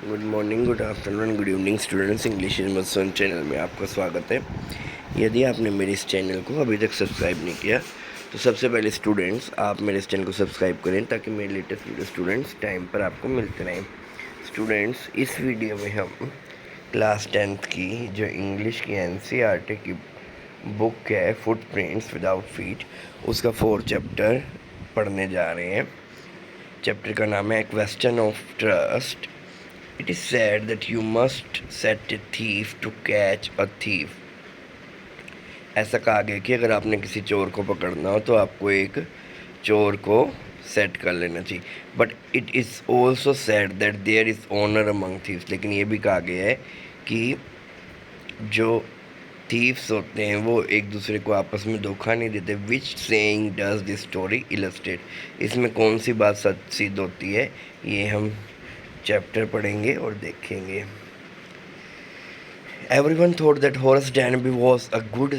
Good morning, good afternoon, good evening students. English is must learn channel में आपका स्वागत है। यदि आपने मेरे इस चैनल को अभी तक सब्सक्राइब नहीं किया तो सबसे पहले स्टूडेंट्स आप मेरे इस चैनल को सब्सक्राइब करें ताकि मेरे लेटेस्ट वीडियो स्टूडेंट्स टाइम पर आपको मिलते रहें। स्टूडेंट्स, इस वीडियो में हम क्लास 10th की जो इंग्लिश की NCERT की बुक है फुटप्रिंट्स विदाउट फीट, उसका 4th चैप्टर पढ़ने जा रहे हैं। चैप्टर का नाम है question of trust. It is said that you must set a thief to catch a thief. ऐसा कहा गया कि अगर आपने किसी चोर को पकड़ना हो तो आपको एक चोर को सेट कर लेना चाहिए। But it is also said that there is honour among thieves. लेकिन ये भी कहा गया है कि जो थीव्स होते हैं वो एक दूसरे को आपस में धोखा नहीं देते। Which saying does this story illustrate. इसमें कौन सी बात सच सिद्ध होती है, ये हम चैप्टर पढ़ेंगे और देखेंगे। Everyone thought that Horace Danby was a good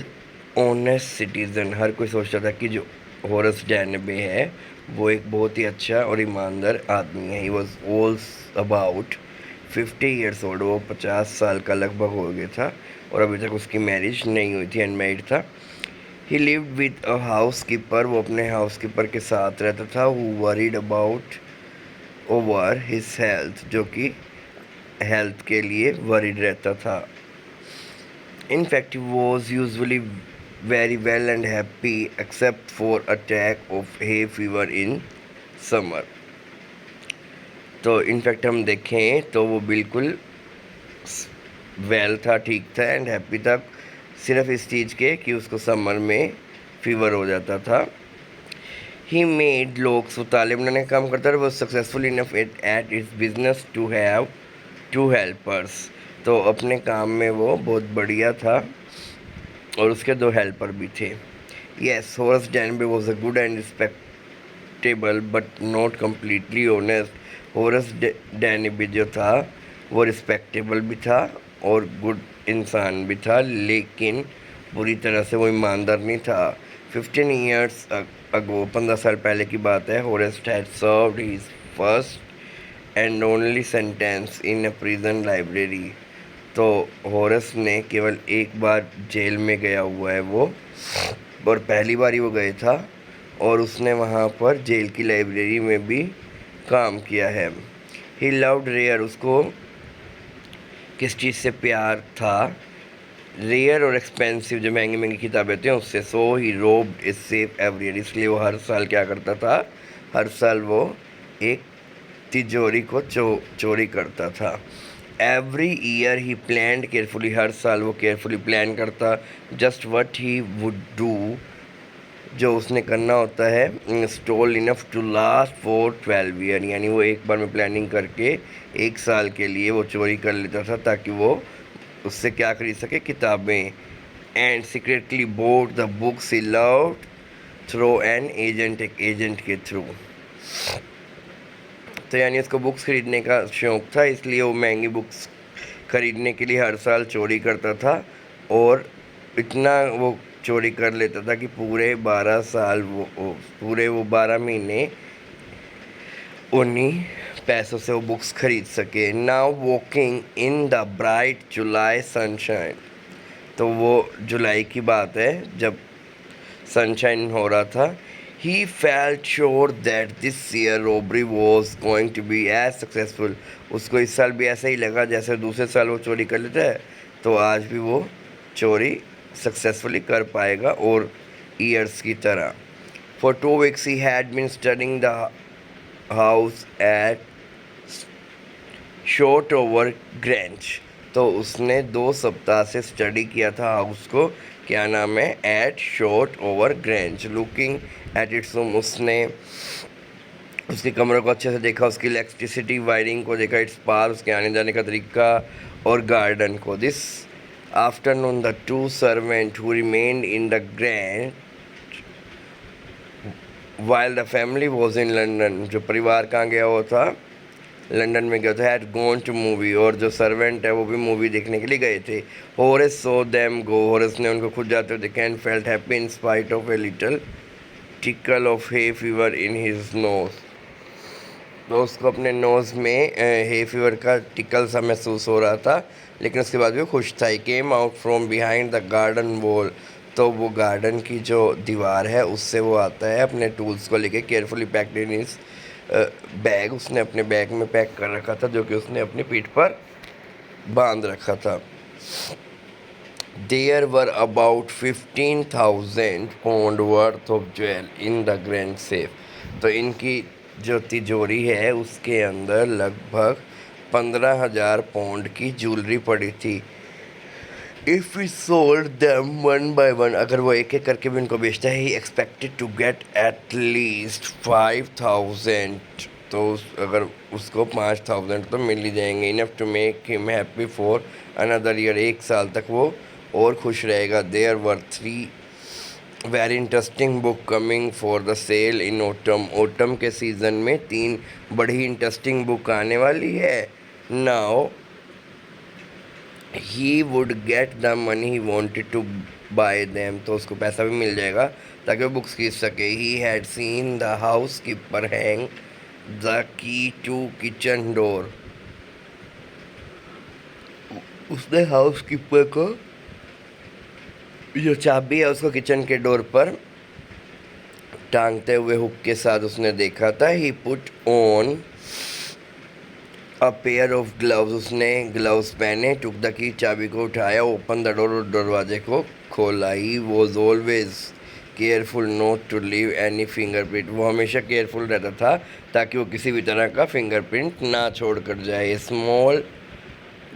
honest citizen. हर कोई सोचता था कि जो होरस डैनबी है वो एक बहुत ही अच्छा और ईमानदार आदमी है। He was also about 50 years old. वो 50 साल का लगभग हो गया था और अभी तक उसकी मैरिज नहीं हुई थी, अनमैरिड था। ही lived with a house keeper. वो अपने हाउस कीपर के साथ रहता था। Who worried about over his health, जो कि हेल्थ के लिए वरीड रहता था। In fact he was usually very well and happy except for attack of hay fever in summer. तो इनफैक्ट हम देखें तो वो बिल्कुल वेल था, ठीक था एंड हैप्पी था, सिर्फ इस चीज़ के कि उसको समर में फीवर हो जाता था। ही मेड लोग, वो तालिब बनाने का काम करता था। वो successful enough at its business to have 2 helpers. तो अपने काम में वो बहुत बढ़िया था और उसके 2 हेल्पर भी थे। Yes, Horace Danby was a good and respectable but not completely honest. Horace Danby जो था वो रिस्पेक्टेबल भी था और गुड इंसान भी था, लेकिन पूरी तरह से वो ईमानदार नहीं था। 15 ईयर्स अगो, 15 साल पहले की बात है, Horace had served his first and only sentence in a prison library. तो होरस ने केवल एक बार जेल में गया हुआ है वो, और पहली बार ही वो गया था और उसने वहाँ पर जेल की लाइब्रेरी में भी काम किया है। He loved rare. उसको किस चीज़ से प्यार था? रेयर और एक्सपेंसिव, जो महंगी महंगी किताबें होती हैं उससे। So he robbed is safe every year. इसलिए वो हर साल क्या करता था? हर साल वो एक तिजोरी को चोरी करता था। Every year he plan carefully. हर साल वो केयरफुली प्लान करता just what he would do, जो उसने करना होता है। Stole enough to last for 12 year. यानी वो एक बार में प्लानिंग करके 1 साल के लिए वो चोरी कर लेता था ताकि वो उससे क्या खरीद सके? किताबें। And secretly boat the books he loved through an agent. एक एजेंट के थ्रू। तो यानी उसको बुक्स खरीदने का शौक़ था, इसलिए वो महंगी बुक्स खरीदने के लिए हर साल चोरी करता था और इतना वो चोरी कर लेता था कि पूरे 12 साल पूरे 12 महीने उन्हीं पैसों से वो बुक्स खरीद सके। Now walking in the bright July sunshine. तो वो जुलाई की बात है जब सनशाइन हो रहा था। He felt sure that this year robbery was going to be as successful. उसको इस साल भी ऐसा ही लगा जैसे दूसरे साल वो चोरी कर लेता है, तो आज भी वो चोरी सक्सेसफुली कर पाएगा और ईयर्स की तरह। For 2 weeks he had been studying the house at Short Over Grange. तो उसने 2 सप्ताह से स्टडी किया था हाउस को, क्या नाम है? At Short Over Grange. Looking at its room. उसने उसके कमरे को अच्छे से देखा, उसकी इलेक्ट्रिसिटी वायरिंग को देखा, इट्स पार, उसके आने जाने का तरीका और गार्डन को। This afternoon the 2 servant who remained in the grange while the family was in London. जो परिवार कहाँ गया हुआ था? लंदन में गया था। Had gone to movie. और जो सर्वेंट है वो भी मूवी देखने के लिए गए थे। होरेस सो देम गो। होरेस ने उनको खुद जाते हुए देखा and felt happy in spite of a little tackle of hay fever in his nose. तो उसको अपने नोज़ में हे फीवर का टिकल सा महसूस हो रहा था, लेकिन उसके बाद भी वो खुश था। He came out from behind the garden wall, तो वो गार्डन की जो दीवार है उससे वो आता है अपने टूल्स को लेके, carefully packed in his bag, उसने अपने बैग में पैक कर रखा था जो कि उसने अपनी पीठ पर बांध रखा था। There were about 15,000 pound worth of jewel in the grand safe, तो इनकी जो तिजोरी है उसके अंदर लगभग 15,000 पाउंड की ज्वेलरी पड़ी थी। If we sold them one by one, अगर वो एक एक करके भी उनको बेचता है, he expected to get at least 5,000, तो अगर उसको 5,000 तो मिल ही जाएंगे, enough to make him happy for another year, एक साल तक वो और खुश रहेगा। There were 3 very interesting book coming for the sale in autumn, autumn के सीज़न में 3 बड़ी इंटरेस्टिंग बुक आने वाली है। Now he would get the money he wanted to buy them, तो उसको पैसा भी मिल जाएगा ताकि वो बुक्स खरीद सके। He had seen the house keeper hang the key to kitchen door, उसने हाउस कीपर को जो चाबी है उसको किचन के डोर पर टांगते हुए हुक के साथ उसने देखा था। He put on a pair of gloves, उसने ग्लव्स पहने, टुक द की, चाबी को उठाया, ओपन द डोर, दरवाजे को खोला। He was always careful not to leave any fingerprint, वो हमेशा केयरफुल रहता था ताकि वो किसी भी तरह का फिंगरप्रिंट ना छोड़ कर जाए। Small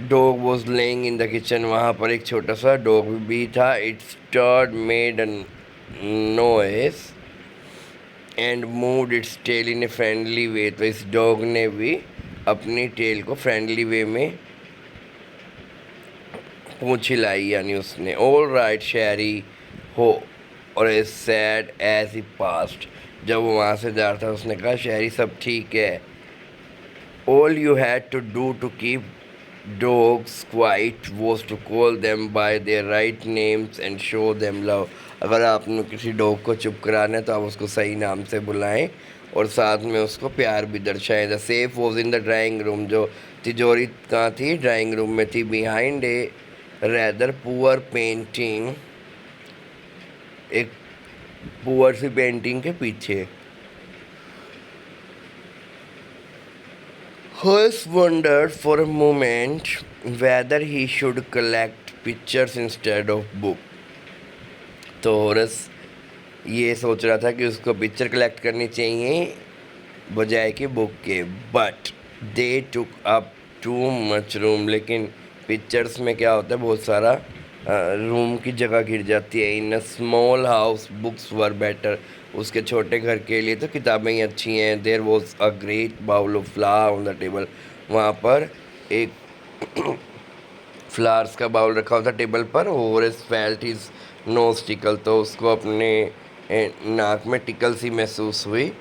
dog was laying in the kitchen, वहाँ पर एक छोटा सा डॉग भी था। It stirred made a noise and moved its tail in a friendly way, तो इस डॉग ने भी अपनी टेल को फ्रेंडली वे में पूंछ हिलाई, यानी उसने। ऑल राइट शेरी हो, और as sad as he passed, जब वो वहाँ से जा रहा था उसने कहा शेरी सब ठीक है। All you had to do to keep dogs quiet was to call them by their right names and show them love, अगर आपने किसी डॉग को चुप कराना है तो आप उसको सही नाम से बुलाएं और साथ में उसको प्यार भी दर्शाएं। The safe was in the drawing room, जो तिजोरी कहाँ थी, ड्राइंग रूम में थी। Behind a rather poor painting, एक पुअर सी पेंटिंग के पीछे। Horace wondered for a moment whether he should collect pictures instead of book, तो होरस ये सोच रहा था कि उसको पिक्चर कलेक्ट करनी चाहिए बजाय कि बुक के। But they took up too much room, लेकिन पिक्चर्स में क्या होता है, बहुत सारा रूम की जगह गिर जाती है। In a small house books were better, उसके छोटे घर के लिए तो किताबें ही अच्छी हैं। There was a great bowl of flower on the table, वहाँ पर एक फ्लावर्स का बाउल रखा हुआ था टेबल पर। Horace felt his nose tickle, तो उसको अपने नाक में टिकल सी महसूस हुई।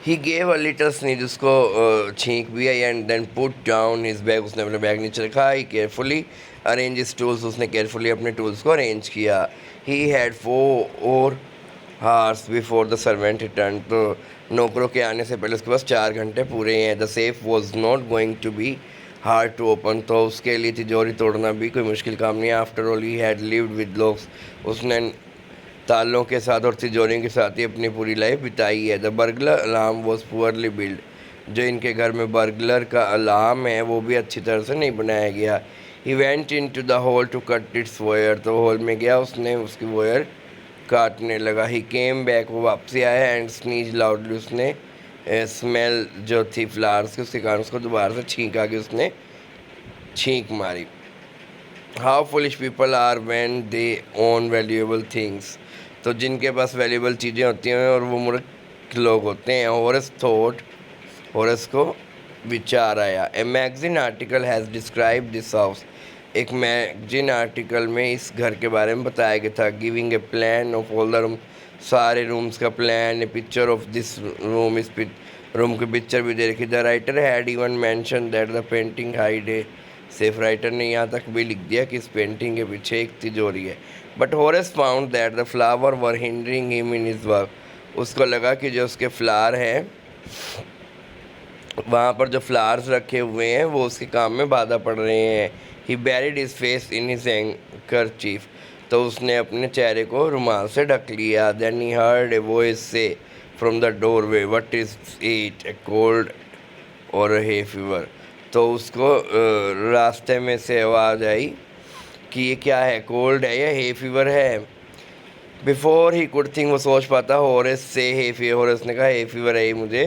He gave a little sneeze, उसको छींक भी आई। And then put down his bag, उसने अपने बैग नीचे रखा। He carefully arrange his tools, उसने केयरफुली अपने टूल्स को अरेंज किया। He had 4 hours before the servant return, तो नौकरों के आने से पहले उसके पास 4 घंटे पूरे हैं। The safe was not going to be hard to open, तो उसके लिए तिजोरी तोड़ना भी कोई मुश्किल काम नहीं है। After all he had lived with locks, उसने तालों के साथ और तिजोरियों के साथ ही अपनी पूरी लाइफ बिताई है। The burglar alarm was poorly build, जो इनके घर में बर्गलर का अलार्म है वो भी अच्छी तरह से नहीं बनाया गया। He went into the hole to cut its wire, तो होल में गया, उसने उसकी वायर काटने लगा। ही केम बैक, वो वापसी आया। एंड स्नीज लाउडली, उसने स्मेल जो थी फ्लावर्स की उसके कारण उसको दोबारा से छींका कि उसने छींक मारी। How foolish people are when they own valuable things, तो जिनके पास वैल्यूएबल चीज़ें होती हैं और वो मूर्ख लोग होते हैं। होरस थॉट, होरस को विचार आया। A magazine article has describe this house, एक मैगजीन आर्टिकल में इस घर के बारे में बताया गया था। Giving a plan of all the room, सारे रूम्स का plan, A picture of this room, इस रूम की पिक्चर भी दे रखी। The writer had even mention that the painting hide a safe, writer ने यहाँ तक भी लिख दिया कि इस पेंटिंग के पीछे एक तिजोरी है। But Horace found that the flower were hindering him in his work, उसको लगा कि जो उसके फ्लावर हैं वहाँ पर जो फ्लावर्स रखे हुए हैं वो उसके काम में बाधा पड़ रहे हैं। He buried his face in his handkerchief, तो उसने अपने चेहरे को रुमाल से ढक लिया। Then he heard a voice say from the doorway, what is it, a cold or hay fever. तो उसको रास्ते में से आवाज़ आई कि ये क्या है, कोल्ड है या हे फीवर है। बिफोर ही कुड थिंक, वो सोच पाता, हॉरेस से हे फीवर, हॉरेस ने कहा हे फीवर है ये मुझे।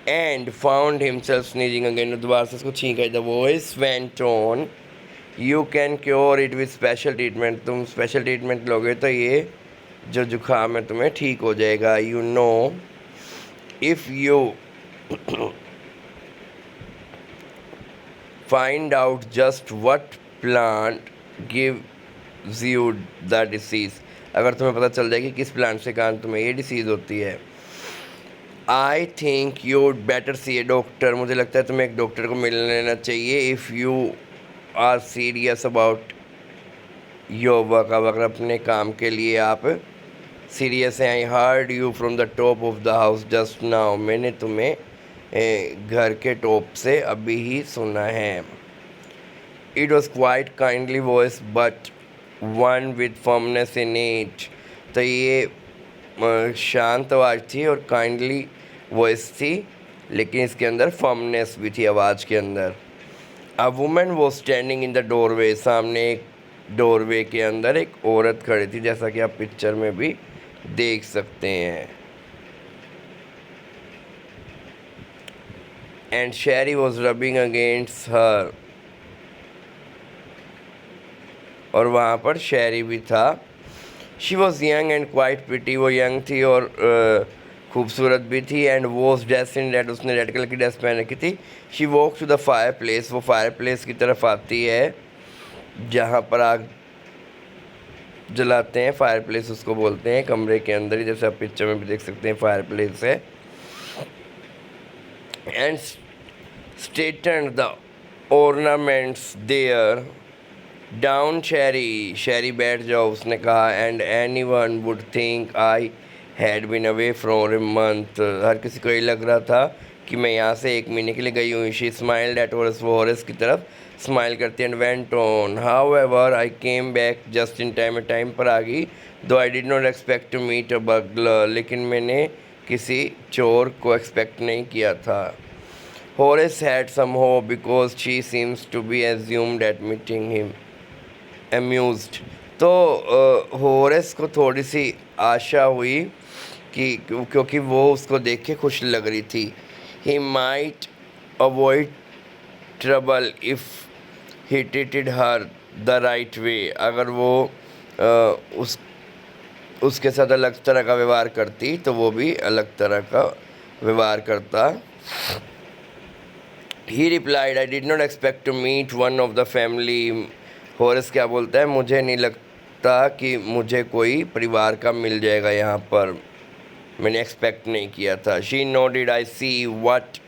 And found himself sneezing again, दोबारा से उसको छींक आई। The voice went on, you can cure it with special treatment, तुम स्पेशल ट्रीटमेंट लोगे तो ये जो जुकाम है तुम्हें ठीक हो जाएगा। You know if you find out just what plant gives you the disease, अगर तुम्हें पता चल जाए कि किस प्लांट से कारण तुम्हें ये डिसीज़ होती है। I think you better C A doctor, मुझे लगता है तुम्हें एक डॉक्टर को मिल लेना चाहिए। If you are serious about your work, अगर अपने काम के लिए आप सीरियस हैं। I heard you from the top of the house just now, मैंने तुम्हें घर के टॉप से अभी ही सुना है। It was quite kindly voice but one with firmness in it, तो ये शांत आवाज़ थी और काइंडली वॉइस थी, लेकिन इसके अंदर फर्मनेस भी थी आवाज़ के अंदर। अ वुमन वो स्टैंडिंग इन द डोरवे, सामने एक डोरवे के अंदर एक औरत खड़ी थी, जैसा कि आप पिक्चर में भी देख सकते हैं। And Sheri was rubbing against her, और वहाँ पर शेरी भी था। She was young and quite pretty, वो यंग थी और खूबसूरत भी थी। And was dress in red, उसने रेड कलर की ड्रेस पहन रखी थी। She walk to the fireplace, वो फायर प्लेस की तरफ आती है जहाँ पर आग जलाते हैं। फायर प्लेस उसको बोलते हैं, कमरे के अंदर ही, जैसे आप पिक्चर में भी देख सकते हैं फायर प्लेस है। And straighten the ornaments there down Sherry, Sherry बैठ जाओ उसने कहा। And any one would think I had been away from a month, हर किसी को ये लग रहा था कि मैं यहाँ से 1 महीने के लिए गई हुई। शी स्माइल्ड एट हॉरेस, वो हॉरेस की तरफ स्माइल करती and went on, however I came back just in time, time पर आ गई। Though I did not expect to meet a burglar, लेकिन मैंने किसी चोर को एक्सपेक्ट नहीं किया था। Horace had some hope because she seems to be एज्यूम्ड एट मीटिंग हिम अम्यूज्ड, तो हॉरेस को थोड़ी सी आशा हुई कि क्योंकि वो उसको देख के खुश लग रही थी। He might avoid trouble if he treated her the right way, अगर वो उसके साथ अलग तरह का व्यवहार करती तो वो भी अलग तरह का व्यवहार करता। He replied, I did not expect to meet one of the family. Horace क्या बोलता है, मुझे नहीं लगता कि मुझे कोई परिवार का मिल जाएगा यहाँ पर, मैंने एक्सपेक्ट नहीं किया था। She noted, I see what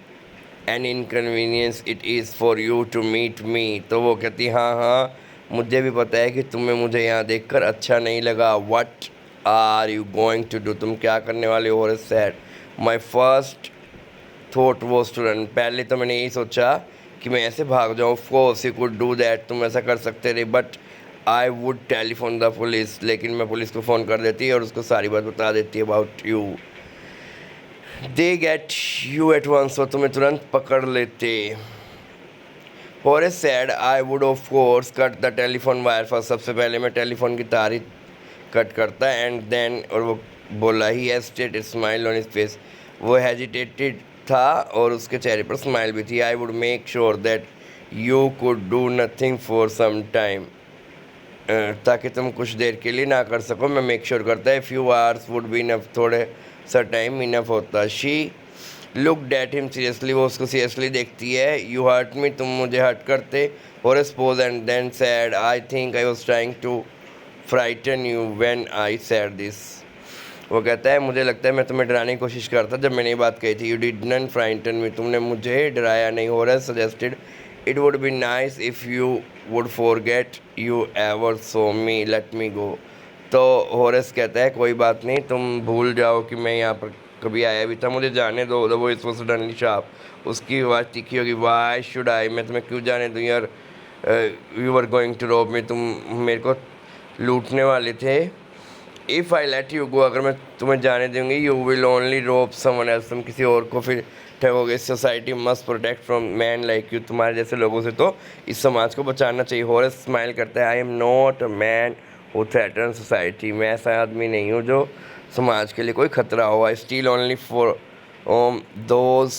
an inconvenience it is for you to meet me, तो वो कहती हाँ हाँ मुझे भी पता है कि तुम्हें मुझे यहाँ देखकर अच्छा नहीं लगा। What are you going to do, तुम क्या करने वाले हो। Horace said, my first thought was to run, पहले तो मैंने यही सोचा कि मैं ऐसे भाग जाऊँ। Of course you could do that, तुम ऐसा कर सकते थे, but I would telephone the police, लेकिन मैं पुलिस को फ़ोन कर देती और उसको सारी बात बता देती about you. They get you at once, तो तुम्हें तुरंत पकड़ लेते। Horace said, I would of course cut the telephone wire first, सबसे पहले मैं टेलीफोन की तार ही कट करता। एंड देन, और वो बोला, he hesitated smile on his face, वो हेजिटेटेड था और उसके चेहरे पर स्माइल भी थी। I would make sure that you could do nothing for some time, ताकि तुम कुछ देर के लिए ना कर सको, मैं मेक श्योर करता है। Few hours would be enough, थोड़े सा टाइम इनफ होता। She looked at him seriously, वो उसको सीरियसली देखती है। यू हर्ट मी, तुम मुझे हर्ट करते। Horace pause and then said, I think I was trying to frighten you when I said this, वो कहता है मुझे लगता है मैं तुम्हें डराने की कोशिश करता जब मैंने ये बात कही थी। You did not frighten me, तुमने मुझे डराया नहीं। Horace suggested, it would be nice if you would forget you ever saw me, let me go, तो हॉरेस कहता है कोई बात नहीं, तुम भूल जाओ कि मैं यहाँ पर कभी आया भी था, मुझे जाने दो। The voice was suddenly sharp, उसकी आवाज़ तीखी होगी, व्हाई शुड आई, मैं तुम्हें क्यों जाने दूँ यार, you are going to rob me, तुम मेरे को लूटने वाले थे। If I let you go, अगर मैं तुम्हें जाने दूंगी, you will only rob someone else, तुम किसी और को फिर ठगोगे। Society must protect from man like you, तुम्हारे जैसे लोगों से तो इस समाज को बचाना चाहिए। हॉरेस स्माइल करता है, I am not a man who threaten society, मैं ऐसा आदमी नहीं हूँ जो समाज के लिए कोई खतरा हो। I steal only for those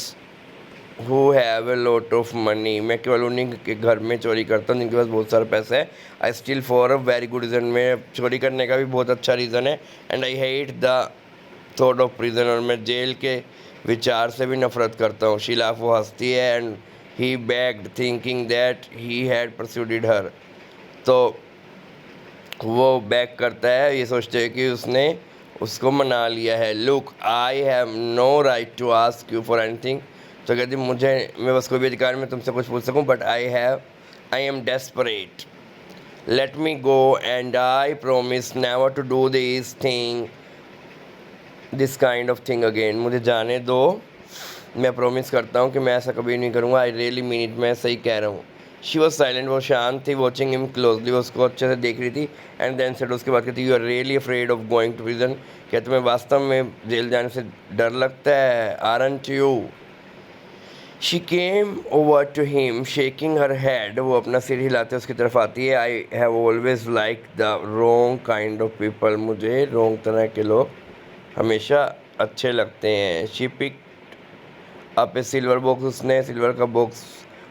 who have a lot of money, मैं केवल उन्हीं के घर में चोरी करता हूँ जिनके पास बहुत सारा पैसा है। I steal for a very good reason, में चोरी करने का भी बहुत अच्छा रीज़न है। And I hate the thought of prison, और मैं जेल के विचार से भी नफरत करता हूँ। शीलाफ वो हंसती है, and he begged thinking that he had persuaded her, तो वो बैक करता है ये सोचते हैं कि उसने उसको मना लिया है। Look I have no right to ask you for anything, तो कहती मुझे, मैं बस कोई भी अधिकार में तुमसे कुछ पूछ सकूं, but I am desperate, let me go and I promise never to do this kind of thing again, मुझे जाने दो, मैं प्रॉमिस करता हूँ कि मैं ऐसा कभी नहीं करूँगा। आई रियली मीन इट, मैं सही कह रहा हूँ। शी वॉज साइलेंट, वो शांत थी, वॉचिंग हिम क्लोजली, वो उसको अच्छे से देख रही थी। एंड देन सेड, उसके बाद कहती, you are really afraid of going to prison, क्या तुम्हें वास्तव में जेल जाने से डर लगता है, aren't you. She came over to him shaking her head, वो अपना सिर हिलाते उसकी तरफ आती है। I have always like the wrong kind of people, मुझे रॉन्ग तरह के लोग हमेशा अच्छे लगते हैं। She pick up a silver box, उसने सिल्वर का बॉक्स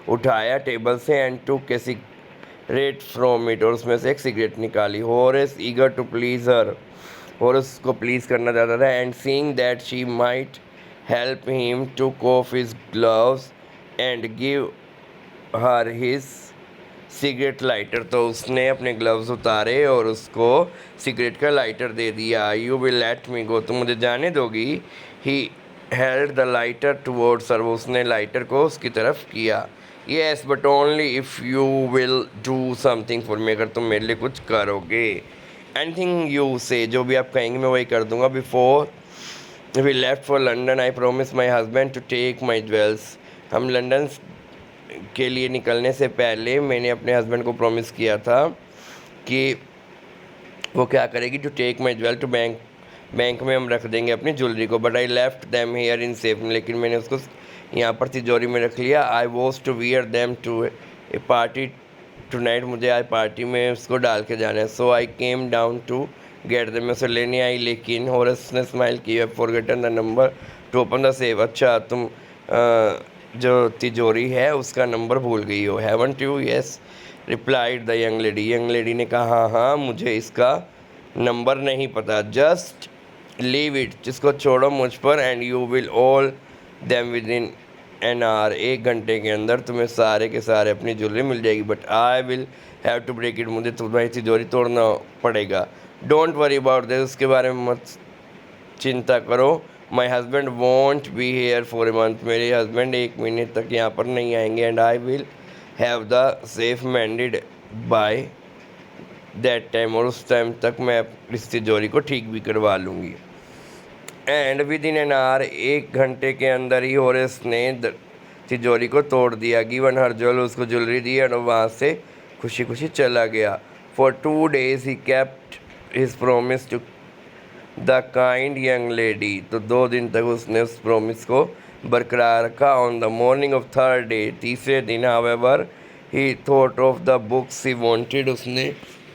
उठाया टेबल से, and took a cigarette from it, और उसमें से एक सिगरेट निकाली। Horace eager to please her, Horace को प्लीज़ करना चाहता था। And seeing that she might help him, took off his gloves and give her his cigarette lighter, तो उसने अपने ग्लव्स उतारे और उसको सिगरेट का लाइटर दे दिया। यू विल लेट मी गो, तुम मुझे जाने दोगी। He held the lighter towards हर, उसने लाइटर को उसकी तरफ किया। Yes but only if you will do something for me, अगर तुम मेरे लिए कुछ करोगे। एनीथिंग यू से, जो भी आप कहेंगे मैं वही कर दूंगा। Before we left for London I promise my husband to take my jewels, हम लंदन के लिए निकलने से पहले मैंने अपने हस्बैंड को प्रॉमिस किया था कि वो क्या करेगी, to take my jewel to bank में हम रख देंगे अपनी ज्वेलरी को। But I left them here in safe, लेकिन मैंने उसको यहाँ पर तिजोरी में रख लिया। I was to wear them to a party tonight, मुझे आज पार्टी में उसको डाल के जाना है। So I came down to get them, मैं उसे लेने आई, लेकिन हॉरेस ने स्माइल किया, forgotten the number two open the safe, अच्छा तुम जो तिजोरी है उसका नंबर भूल गई हो। Haven't you, yes replied the young lady ने कहा, हाँ हाँ मुझे इसका नंबर नहीं पता। जस्ट लीव इट, जिसको छोड़ो मुझ पर, and you will all them with in an hour, 1 घंटे के अंदर तुम्हें सारे के सारे अपनी ज्वेलरी मिल जाएगी। But I will have to break it, मुझे तुम्हारी तिजोरी तोड़ना पड़ेगा। डोंट वरी अबाउट दिस, उसके बारे में मत चिंता करो। My husband won't be here for a month, मेरे हस्बैंड 1 महीने तक यहाँ पर नहीं आएंगे। And I will have the safe mended by that time, और उस टाइम तक मैं इस तिजोरी को ठीक भी करवा लूँगी। And with in an hour, 1 घंटे के अंदर ही हॉरेस ने तिजोरी को तोड़ दिया। गिवन हर ज्वेल, उसको ज्वेलरी दी, और वहाँ से खुशी खुशी चला गया। For 2 days he kept his promise to the kind young lady, तो 2 दिन तक उसने उस प्रोमिस को बरकरार रखा। On the morning of 3rd day, तीसरे दिन, however he thought of the books he wanted, उसने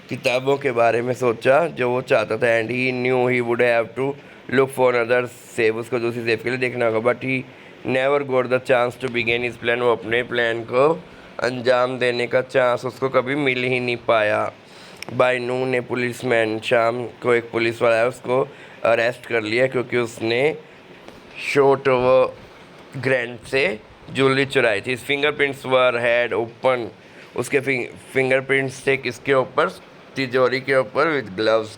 किताबों के बारे में सोचा जो वो चाहता था। And he knew he would have to look for another safe, उसको दूसरी सेव के लिए देखना होगा। But he never got the chance to begin his plan, वो अपने प्लान को अंजाम देने का चांस उसको कभी मिल ही नहीं पाया। बाय नून ए पुलिसमैन, शाम को एक पुलिस वाला है, उसको अरेस्ट कर लिया क्योंकि उसने शॉर्ट ग्रैंड से ज्वेलरी चुराई थी। फिंगरप्रिंट्स वर हैड ओपन, उसके फिंगरप्रिंट्स थे किसके ऊपर, तिजोरी के ऊपर, विद ग्लव्स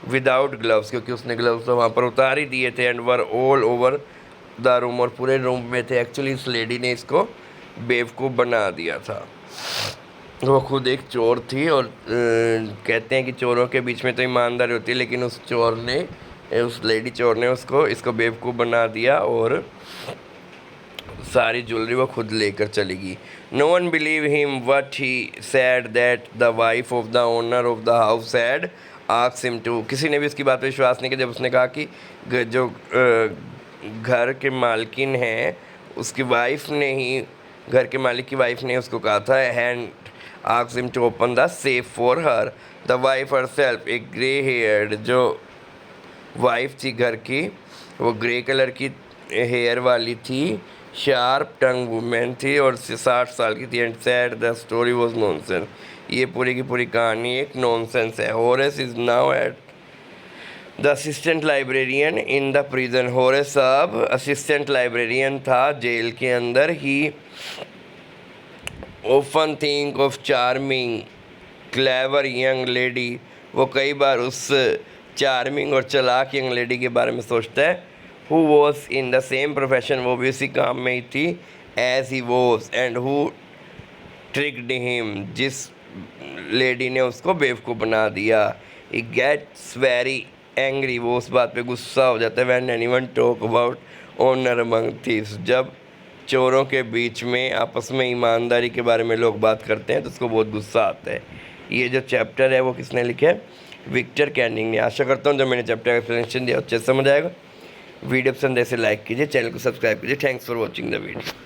विदाउट ग्लव्स, क्योंकि उसने ग्लव्स तो वहाँ पर उतार ही दिए थे। And were all over the room, और पूरे रूम में थे। एक्चुअली इस लेडी ने इसको बेवकूफ़ बना दिया था। वो खुद एक चोर थी, और कहते हैं कि चोरों के बीच में तो ईमानदारी होती है, लेकिन उस चोर ने उस लेडी चोर ने इसको बेवकूफ़ बना दिया और सारी ज्वेलरी वो खुद लेकर चली गई। No one believe him what he said that the wife of the owner of the house said asked him to. किसी ने भी उसकी बात पर विश्वास नहीं किया जब उसने कहा कि जो घर के मालकिन हैं उसकी वाइफ ने ही, घर के मालिक की वाइफ ने उसको कहा था and asked him to open the safe for her. The wife herself, एक ग्रे हेयर्ड जो वाइफ थी घर की, वो ग्रे कलर की हेयर वाली थी, शार्प टंग वुमेन थी और 60 साल की थी। And sad the story was nonsense. ये पूरी की पूरी कहानी एक नॉनसेंस है। Horace is now at the assistant librarian in the prison. Horace अब असिस्टेंट लाइब्रेरियन था जेल के अंदर। ही often think of charming clever young lady. वो कई बार उस चार्मिंग और चालाक यंग लेडी के बारे में सोचता है। Who was in the same profession, वो भी उसी काम में ही थी as he was, and who tricked him, जिस लेडी ने उसको बेवकूफ़ बना दिया। ही गेट्स वेरी एंग्री, वो उस बात पे गुस्सा हो जाता है। When anyone talk about honour among thieves, जब चोरों के बीच में आपस में ईमानदारी के बारे में लोग बात करते हैं तो उसको बहुत गुस्सा आता है। ये जो चैप्टर है वो किसने लिखा है? विक्टर कैनिंग ने। आशा करता हूँ जब मैंने चैप्टर का एक्सप्लेनेशन दिया अच्छे से समझ आएगा। वीडियो पसंद ऐसे लाइक कीजिए, चैनल को सब्सक्राइब कीजिए। Thanks for watching the video.